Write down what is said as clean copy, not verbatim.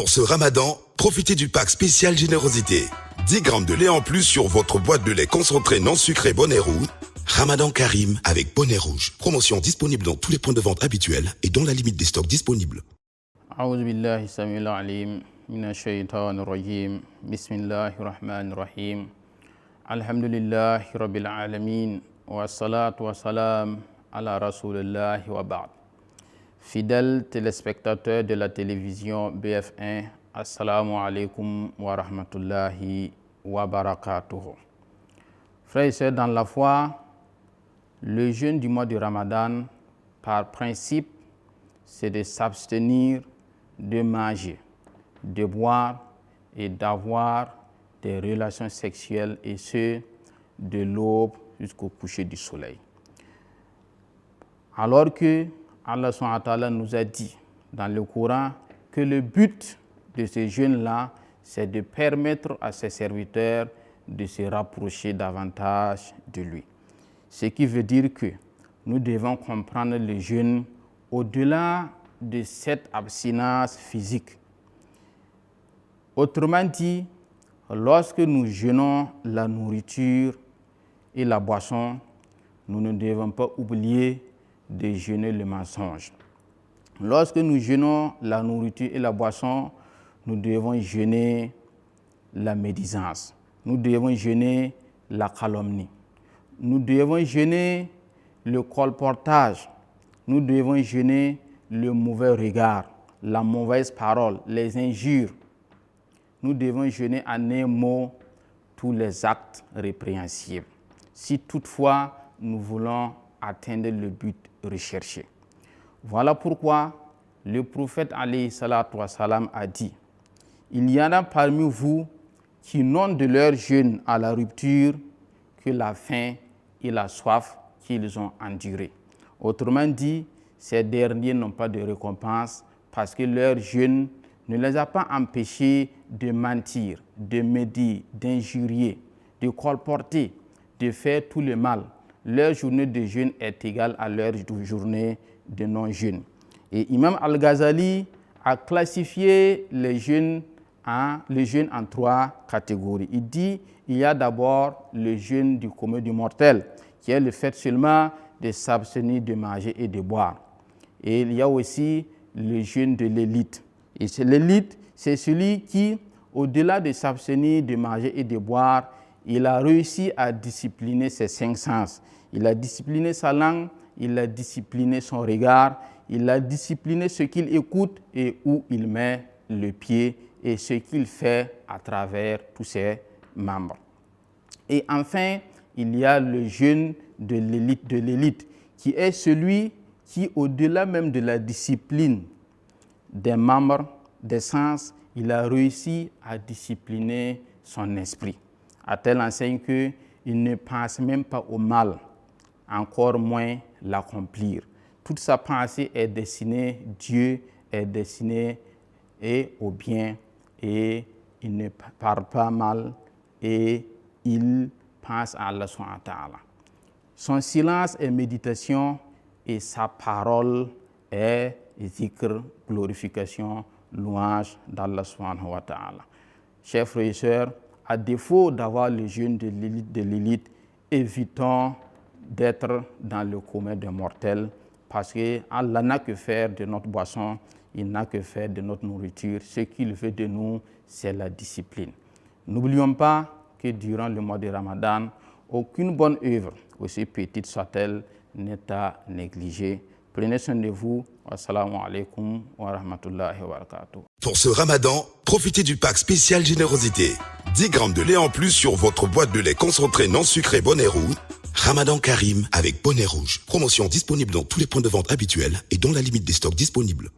Pour ce ramadan, profitez du pack spécial générosité. 10 grammes de lait en plus sur votre boîte de lait concentré non sucré Bonnet Rouge. Ramadan Karim avec Bonnet Rouge. Promotion disponible dans tous les points de vente habituels et dans la limite des stocks disponibles. أعوذ بالله السميع العليم من الشيطان الرجيم بسم الله الرحمن الرحيم الحمد لله رب العالمين والصلاة والسلام على رسول الله وبعد. Fidèles téléspectateurs de la télévision BF1, assalamu alaikum wa rahmatullahi wa barakatuh. Frères et sœurs dans la foi, le jeûne du mois du Ramadan, par principe, c'est de s'abstenir de manger, de boire et d'avoir des relations sexuelles, et ce, de l'aube jusqu'au coucher du soleil. Alors que Allah SWT nous a dit dans le Coran que le but de ce jeûne-là, c'est de permettre à ses serviteurs de se rapprocher davantage de lui. Ce qui veut dire que nous devons comprendre le jeûne au-delà de cette abstinence physique. Autrement dit, lorsque nous jeûnons la nourriture et la boisson, nous ne devons pas oublier de jeûner le mensonge. Lorsque nous jeûnons la nourriture et la boisson, nous devons jeûner la médisance. Nous devons jeûner la calomnie. Nous devons jeûner le colportage. Nous devons jeûner le mauvais regard, la mauvaise parole, les injures. Nous devons jeûner en un mot tous les actes répréhensibles, si toutefois nous voulons atteindre le but recherché. Voilà pourquoi le prophète alayhi salatu wa salam a dit: il y en a parmi vous qui n'ont de leur jeûne à la rupture que la faim et la soif qu'ils ont endurées. Autrement dit, ces derniers n'ont pas de récompense parce que leur jeûne ne les a pas empêchés de mentir, de médire, d'injurier, de colporter, de faire tout le mal. Leur journée de jeûne est égale à leur journée de non-jeûne. Et Imam Al-Ghazali a classifié les jeûnes en trois catégories. Il dit il y a d'abord le jeûne du commun du mortel, qui est le fait seulement de s'abstenir de manger et de boire. Et il y a aussi le jeûne de l'élite. Et l'élite, c'est celui qui, au-delà de s'abstenir de manger et de boire, il a réussi à discipliner ses 5 sens. Il a discipliné sa langue, il a discipliné son regard, il a discipliné ce qu'il écoute et où il met le pied et ce qu'il fait à travers tous ses membres. Et enfin, il y a le jeûne de l'élite, qui est celui qui, au-delà même de la discipline des membres, des sens, il a réussi à discipliner son esprit, à telle enseigne qu'il ne pense même pas au mal, encore moins l'accomplir. Toute sa pensée est destinée, Dieu est destiné au bien, et il ne parle pas mal et il pense à Allah subhanahu wa ta'ala. Son silence est méditation et sa parole est zikr, glorification, louange d'Allah subhanahu wa ta'ala. Chers frères et sœurs, à défaut d'avoir le jeûne de l'élite, évitons d'être dans le commun des mortels, parce qu'Allah n'a que faire de notre boisson, il n'a que faire de notre nourriture. Ce qu'il veut de nous, c'est la discipline. N'oublions pas que durant le mois de Ramadan, aucune bonne œuvre, aussi petite soit-elle, n'est à négliger. Prenez soin de vous. Assalamu alaikum wa rahmatullahi wa barakatuh. Pour ce ramadan, profitez du pack spécial générosité. 10 grammes de lait en plus sur votre boîte de lait concentré non sucré Bonnet Rouge. Ramadan Karim avec Bonnet Rouge. Promotion disponible dans tous les points de vente habituels et dans la limite des stocks disponibles.